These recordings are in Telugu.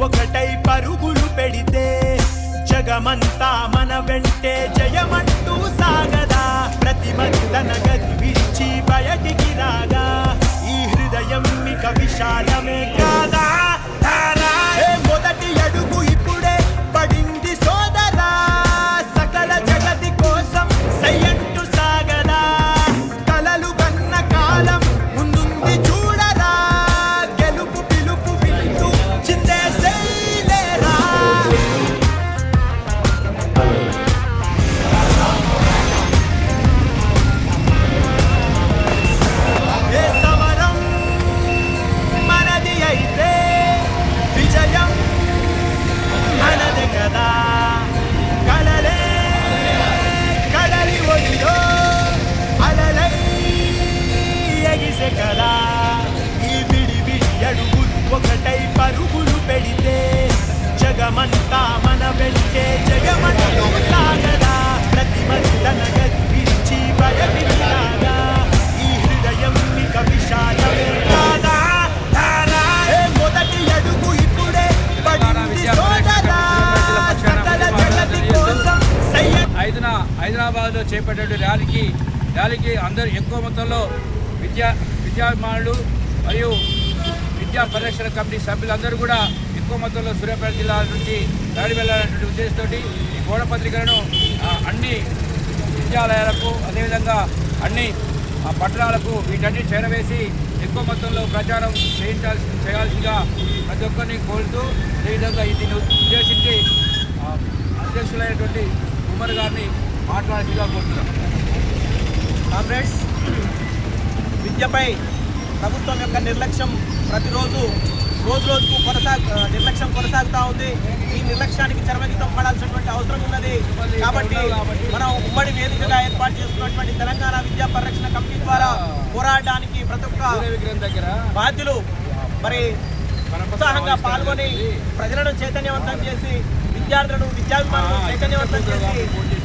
ఒకటై పరుగులు పెడితే జగమంతా మన వెంటే జయమంటూ సాగదా. ప్రతి మంది తన గది విడిచి బయటికి రాగా ఈ హృదయం ఇక విశాలమే కాదా. మొదటి అడుగు ఇప్పుడే పడింది సోదరా, సకల జగతి కోసం సయ్యంటూ సాగదా. కలలు కన్న కాలం ముందుంది చూడరా, గెలుపు పిలుపు వింటూ చిందేసేలేరా. ఏ సమరం మనది అయితే విజయం మనదే కదా. కలలే కడలి ఒడిలో అలలై ఎగిసే కదా. ఈ విడి విడి అడుగులు ఒకటై పరుగులు పెడితే జగమంతా మన వెంటే జగమంటూ సాగదా. ప్రతి మంది తన గది విడిచి బయటికి రాగా ఈ హృదయం ఇక విశాలమే కాదా. మొదటి అడుగు ఇప్పుడే పడింది సోదరా, సకల జగతి కోసం హైదరాబాద్లో చేపట్టే ర్యాలీకి అందరూ ఎక్కువ మొత్తంలో విద్యాభిమానులు మరియు విద్యా పరిరక్షణ కమిటీ సభ్యులందరూ కూడా ఎక్కువ మొత్తంలో సూర్యాపేట జిల్లా నుంచి దాడి వెళ్ళాలనేటువంటి ఉద్దేశంతో ఈ గోడ పత్రికలను అన్ని విద్యాలయాలకు అదేవిధంగా అన్ని పట్టణాలకు వీటన్ని చేరవేసి ఎక్కువ మొత్తంలో ప్రచారం చేయాల్సిందిగా ప్రతి ఒక్కరిని కోరుతూ అదేవిధంగా దీన్ని ఉద్దేశించి అధ్యక్షులైనటువంటి ఉమర్ గారిని మాట్లాడాల్సిందిగా కోరుతున్నాం. కామ్రేడ్స్, విద్యపై ప్రభుత్వం యొక్క నిర్లక్ష్యం ప్రతిరోజు రోజుకు నిర్లక్ష్యం కొనసాగుతూ ఉంది. ఈ నిర్లక్ష్యానికి చరమగీతం పడాల్సినటువంటి అవసరం ఉన్నది. కాబట్టి మనం ఉమ్మడి వేదికగా ఏర్పాటు చేసుకున్నటువంటి తెలంగాణ విద్యా పరిరక్షణ కమిటీ ద్వారా పోరాడడానికి ప్రతి ఒక్క బాధ్యులు మరి ఉత్సాహంగా పాల్గొని ప్రజలను చైతన్యవంతం చేసి విద్యాభిమానులను చైతన్యవంతం చేసి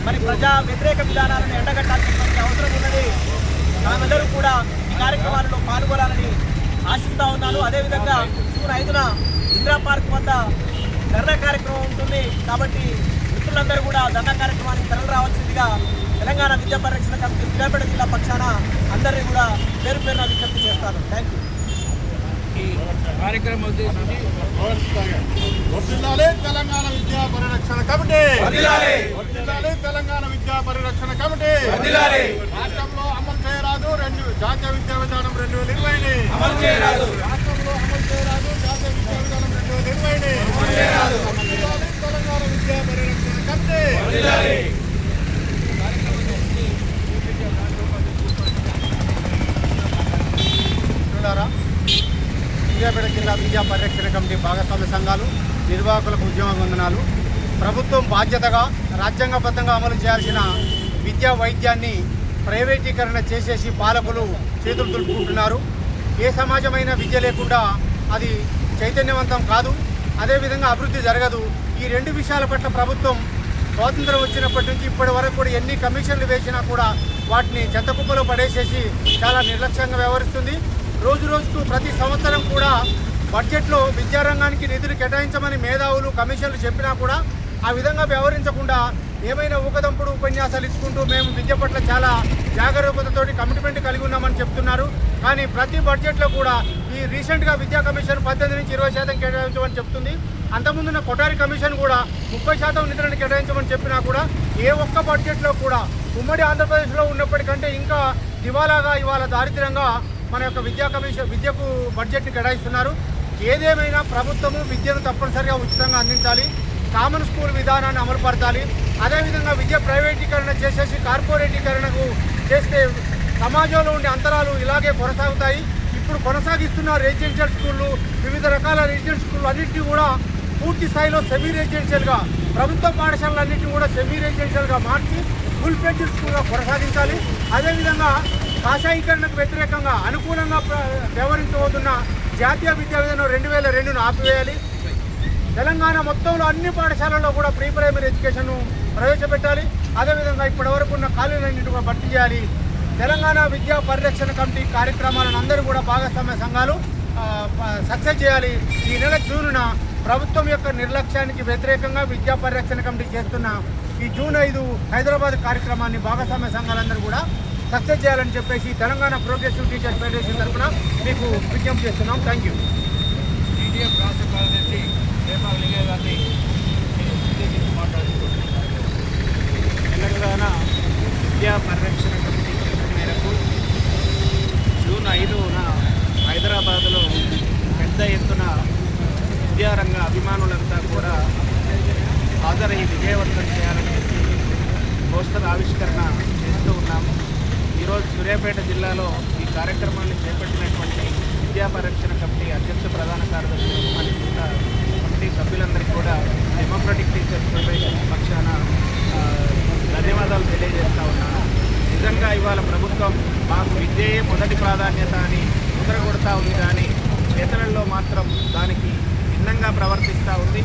మరి ప్రజా వ్యతిరేక విధానాలను ఎండగట్టాల్సినటువంటి అవసరం ఉన్నది. మనమందరూ కూడా ఈ కార్యక్రమాలలో పాల్గొనాలని ఆశిస్తూ ఉన్నాను. అదేవిధంగా జూన్ 5న ఇందిరా పార్క్ వద్ద ధర్నా కార్యక్రమం ఉంటుంది. కాబట్టి మిత్రులందరూ కూడా ధర్నా కార్యక్రమానికి తరలి రావాల్సిందిగా తెలంగాణ విద్యా పరిరక్షణ కమిటీ సూర్యాపేట జిల్లా పక్షాన అందరినీ కూడా పేరు పేరున విజ్ఞప్తి చేస్తాను. Thank you. ఈ కార్యక్రమం ఉద్దేశించి తెలంగాణ విద్యా పరిరక్షణ కమిటీ, తెలంగాణ విద్యా పరిరక్షణ కమిటీ రాష్ట్రంలో అమలు చేయరాదు జాతీయ విద్యా విధానం 2020 అమలు చేయరాదు. రాష్ట్రంలో అమలు చేయరాదు జాతీయ విద్యా విధానం 2020 తెలంగాణ విద్యా పరిరక్షణ కమిటీ. సూర్యాపేట జిల్లా విద్యా పరిరక్షణ కమిటీ భాగస్వామ్య సంఘాలు నిర్వాహకులకు ఉద్యమ వందనాలు. ప్రభుత్వం బాధ్యతగా రాజ్యాంగబద్ధంగా అమలు చేయాల్సిన విద్యా వైద్యాన్ని ప్రైవేటీకరణ చేసేసి పాలకులు చేతులు దులుపుకుంటున్నారు. ఏ సమాజమైన విద్య లేకుండా అది చైతన్యవంతం కాదు, అదేవిధంగా అభివృద్ధి జరగదు. ఈ రెండు విషయాల పట్ల ప్రభుత్వం స్వాతంత్రం వచ్చినప్పటి నుంచి ఇప్పటి వరకు కూడా ఎన్ని కమిషన్లు వేసినా కూడా వాటిని చెత్తకుప్పలో పడేసేసి చాలా నిర్లక్ష్యంగా వ్యవహరిస్తుంది. రోజు రోజుకు ప్రతి సంవత్సరం కూడా బడ్జెట్లో విద్యారంగానికి నిధులు కేటాయించమని మేధావులు కమిషన్లు చెప్పినా కూడా ఆ విధంగా వ్యవహరించకుండా ఏమైనా ఊకదంపుడు ఉపన్యాసాలు ఇచ్చుకుంటూ మేము విద్య పట్ల చాలా జాగరూకతతోటి కమిట్మెంట్ కలిగి ఉన్నామని చెప్తున్నారు. కానీ ప్రతి బడ్జెట్లో కూడా ఈ రీసెంట్గా విద్యా కమిషన్ 18 నుంచి 20% కేటాయించమని చెప్తుంది. అంతకుముందున్న కొఠారి కమిషన్ కూడా 30% నిధులను కేటాయించమని చెప్పినా కూడా ఏ ఒక్క బడ్జెట్లో కూడా ఉమ్మడి ఆంధ్రప్రదేశ్లో ఉన్నప్పటికంటే ఇంకా దివాలాగా ఇవాళ దారిద్ర్యంగా మన యొక్క విద్యకు బడ్జెట్ని కేటాయిస్తున్నారు. ఏదేమైనా ప్రభుత్వము విద్యను తప్పనిసరిగా ఉచితంగా అందించాలి, కామన్ స్కూల్ విధానాన్ని అమలుపరచాలి. అదేవిధంగా విద్య ప్రైవేటీకరణ చేసేసి కార్పొరేటీకరణకు చేస్తే సమాజంలో ఉండే అంతరాలు ఇలాగే కొనసాగుతాయి. ఇప్పుడు కొనసాగిస్తున్న రెసిడెన్షియల్ స్కూళ్ళు, వివిధ రకాల రెసిడెన్షియల్ స్కూళ్ళు అన్నింటినీ కూడా పూర్తి స్థాయిలో సెమీ రెసిడెన్షియల్గా, ప్రభుత్వ పాఠశాలలన్నింటినీ కూడా సెమీ రెసిడెన్షియల్గా మార్చి ఫుల్ ఫ్లెడ్జ్డ్ స్కూల్గా కొనసాగించాలి. అదేవిధంగా కాషాయీకరణకు వ్యతిరేకంగా అనుకూలంగా వ్యవహరించబోతున్న జాతీయ విద్యా విధానం 2002ను ఆపివేయాలి. తెలంగాణ మొత్తంలో అన్ని పాఠశాలల్లో కూడా ప్రీ ప్రైమరీ ఎడ్యుకేషన్ను ప్రవేశపెట్టాలి. అదేవిధంగా ఇప్పటివరకు ఉన్న ఖాళీలన్నింటినీ కూడా భర్తీ చేయాలి. తెలంగాణ విద్యా పరిరక్షణ కమిటీ కార్యక్రమాలను అందరూ కూడా భాగస్వామ్య సంఘాలు సక్సెస్ చేయాలి. ఈ నెల జూన్న ప్రభుత్వం యొక్క నిర్లక్ష్యానికి వ్యతిరేకంగా విద్యా పరిరక్షణ కమిటీ చేస్తున్న ఈ జూన్ 5 హైదరాబాద్ కార్యక్రమాన్ని భాగస్వామ్య సంఘాలందరూ కూడా సక్సెస్ చేయాలని చెప్పేసి తెలంగాణ ప్రోగ్రెసివ్ టీచర్స్ ఫెడరేషన్ తరఫున మీకు విజ్ఞప్తి చేస్తున్నాం. Thank you. టీడీఎఫ్ రాష్ట్ర కార్యదర్శి హేమా లింగయ్య గారిని తెలంగాణ విద్యా పరిరక్షణ కమిటీ పిలుపు మేరకు జూన్ 5న హైదరాబాద్లో పెద్ద ఎత్తున విద్యారంగ అభిమానులంతా కూడా హాజరై విజయవంతం చేయాలని చెప్పి పోస్టర్ ఆవిష్కరణ చేస్తూ ఉన్నాము. ఈరోజు సూర్యాపేట జిల్లాలో ఈ కార్యక్రమాన్ని చేపట్టినటువంటి విద్యా పరిరక్షణ కమిటీ అధ్యక్ష ప్రధాన కార్యదర్శి కమిటీ సభ్యులందరికీ కూడా డెమోక్రటిక్ టీచర్స్ ఫెడరేషన్ పక్షాన ధన్యవాదాలు తెలియజేస్తూ ఉన్నాను. నిజంగా ఇవాళ ప్రభుత్వం మాకు విద్యయే మొదటి ప్రాధాన్యత అని ముద్రగొడతా ఉంది, కానీ చేతలలో మాత్రం దానికి భిన్నంగా ప్రవర్తిస్తూ ఉంది.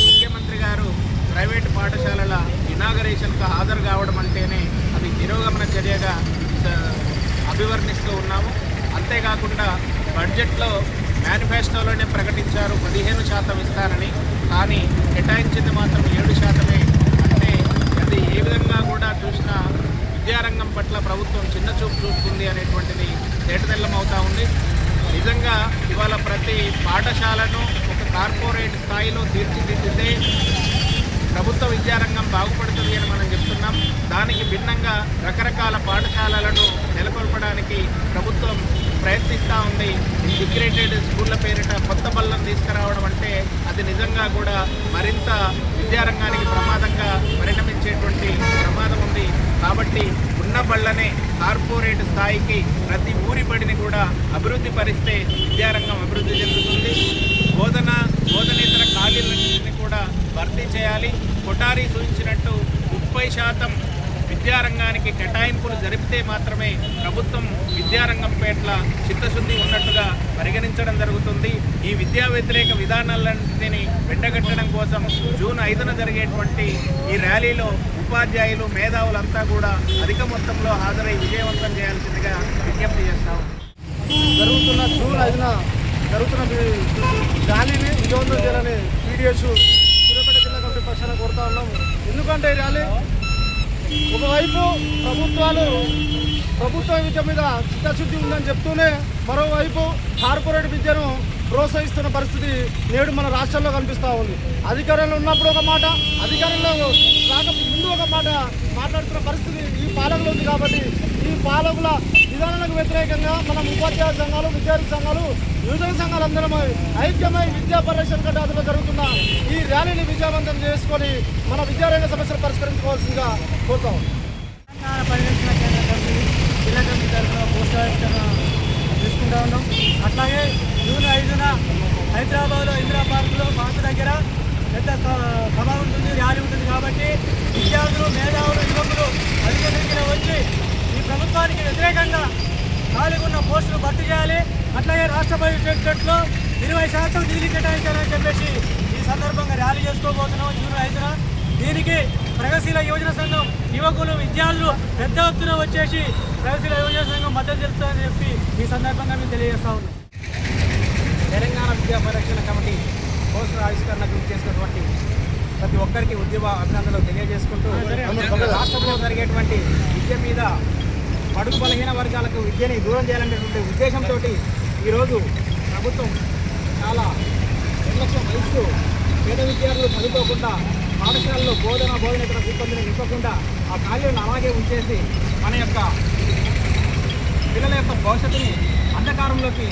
ముఖ్యమంత్రి గారు ప్రైవేటు పాఠశాలల ఇనాగరేషన్కు హాజరు కావడం అంటేనే అది తిరోగమన చర్యగా అభివర్ణిస్తూ ఉన్నాము. అంతేకాకుండా బడ్జెట్లో మేనిఫెస్టోలోనే ప్రకటించారు 15% ఇస్తారని, కానీ కేటాయించింది మాత్రం 7%. అంటే అది ఏ విధంగా కూడా చూసినా విద్యారంగం పట్ల ప్రభుత్వం చిన్న చూపు చూస్తుంది అనేటువంటిది తేటతెల్లమవుతా ఉంది. నిజంగా ఇవాళ ప్రతి పాఠశాలను ఒక కార్పొరేట్ స్థాయిలో తీర్చిదిద్దితే ప్రభుత్వ విద్యారంగం బాగుపడుతుంది అని మనం చెప్తున్నాం. దానికి భిన్నంగా రకరకాల పాఠశాలలను నెలకొల్పడానికి ప్రభుత్వం ప్రయత్నిస్తూ ఉంది. ఇంటిగ్రేటెడ్ స్కూళ్ళ పేరిట కొత్త బళ్ళను తీసుకురావడం అంటే అది నిజంగా కూడా మరింత విద్యారంగానికి ప్రమాదంగా పరిణమించేటువంటి ప్రమాదం ఉంది. కాబట్టి ఉన్న బళ్ళనే కార్పొరేట్ స్థాయికి ప్రతి ఊరి బడిని కూడా అభివృద్ధి పరిస్తే విద్యారంగం అభివృద్ధి చెందుతుంది. బోధనేతర ఖాళీలన్నింటినీ కూడా భర్తీ చేయాలి. కొఠారి సూచించినట్టు 30% విద్యారంగానికి కేటాయింపులు జరిపితే మాత్రమే ప్రభుత్వం విద్యారంగం పట్ల చిత్తశుద్ధి ఉన్నట్టుగా పరిగణించడం జరుగుతుంది. ఈ విద్యా వ్యతిరేక విధానాలన్నింటినీ వెంటగట్టడం కోసం జూన్ 5న జరిగేటువంటి ఈ ర్యాలీలో ఉపాధ్యాయులు మేధావులంతా కూడా అధిక మొత్తంలో హాజరై విజయవంతం చేయాల్సిందిగా విజ్ఞప్తి చేస్తాం. జరుగుతున్న జూన్ 5న జరుగుతున్న ర్యాలీని విజయవంతం చేయాలని పీడిఎస్ సూర్యాపేట జిల్లా కమిటీ పక్షాన కోరుతా ఉన్నాము. ఎందుకంటే ఈ ర్యాలీ ఒకవైపు ప్రభుత్వ విద్య మీద చిత్తశుద్ధి ఉందని చెప్తూనే మరోవైపు కార్పొరేట్ విద్యను ప్రోత్సహిస్తున్న పరిస్థితి నేడు మన రాష్ట్రంలో కనిపిస్తూ ఉంది. అధికారంలో ఉన్నప్పుడు ఒక మాట, అధికారంలో రాకముందు ఒక మాట మాట్లాడుతున్న పరిస్థితి ఈ పాలకులు ఉంది. కాబట్టి ఈ పాలకుల విధానాలకు వ్యతిరేకంగా మనం ఉపాధ్యాయ సంఘాలు, విద్యార్థి సంఘాలు, యువజన సంఘాలు అందరం ఐక్యమై విద్యా పరిరక్షణ కటాదులో జరుగుతున్న ఈ ర్యాలీని విజయవంతం చేసుకొని మన విద్యారంగ సమస్యలు పరిష్కరించుకోవాల్సిందిగా కోరుతాం. తెలంగాణ పరిరక్షణ కేంద్ర కమిటీ జిల్లా కమిటీ తరఫున పోస్టర్ ఆవిష్కరణ తీసుకుంటా ఉన్నాం. అట్లాగే జూన్ 5న హైదరాబాద్లో ఇందిరా పార్కులో పార్కు దగ్గర పెద్ద సభ ఉంటుంది, ర్యాలీ ఉంటుంది. కాబట్టి విద్యార్థులు, మేధావులు, యువకులు అధిక సంఖ్యలో వచ్చి ఈ ప్రభుత్వానికి వ్యతిరేకంగా ఖాళీగా ఉన్న పోస్టులు భర్తీ చేయాలి. అట్లాగే రాష్ట్ర బడ్జెట్లో 20% నిధులు కేటాయించాలని చెప్పేసి ఈ సందర్భంగా ర్యాలీ చేసుకోబోతున్నాం జూన్ 5న. దీనికి ప్రగతిశీల యువజన సంఘం యువకులు, విద్యార్థులు పెద్ద ఎత్తున వచ్చేసి ప్రగతిశీల యువజన సంఘం మద్దతు తెలుపుతుందని చెప్పి ఈ సందర్భంగా మేము తెలియజేస్తా ఉన్నాం. తెలంగాణ విద్యా పరిరక్షణ కమిటీ పోస్టర్ ఆవిష్కరణకు చేసినటువంటి ప్రతి ఒక్కరికి ఉద్యమ అభినందనలు తెలియజేసుకుంటూ రాష్ట్రంలో జరిగేటువంటి విద్య మీద బడుగు బలహీన వర్గాలకు విద్యని దూరం చేయాలనేటువంటి ఉద్దేశంతో ఈరోజు ప్రభుత్వం చాలా నిర్లక్ష్యం వహిస్తూ పేద విద్యార్థులు చదువుకోకుండా పాఠశాలలో బోధనేతర సిబ్బందిని నింపకుండా ఆ ఖాళీలను అలాగే ఉంచేసి మన యొక్క పిల్లల యొక్క భవిష్యత్తుని అంధకారంలోకి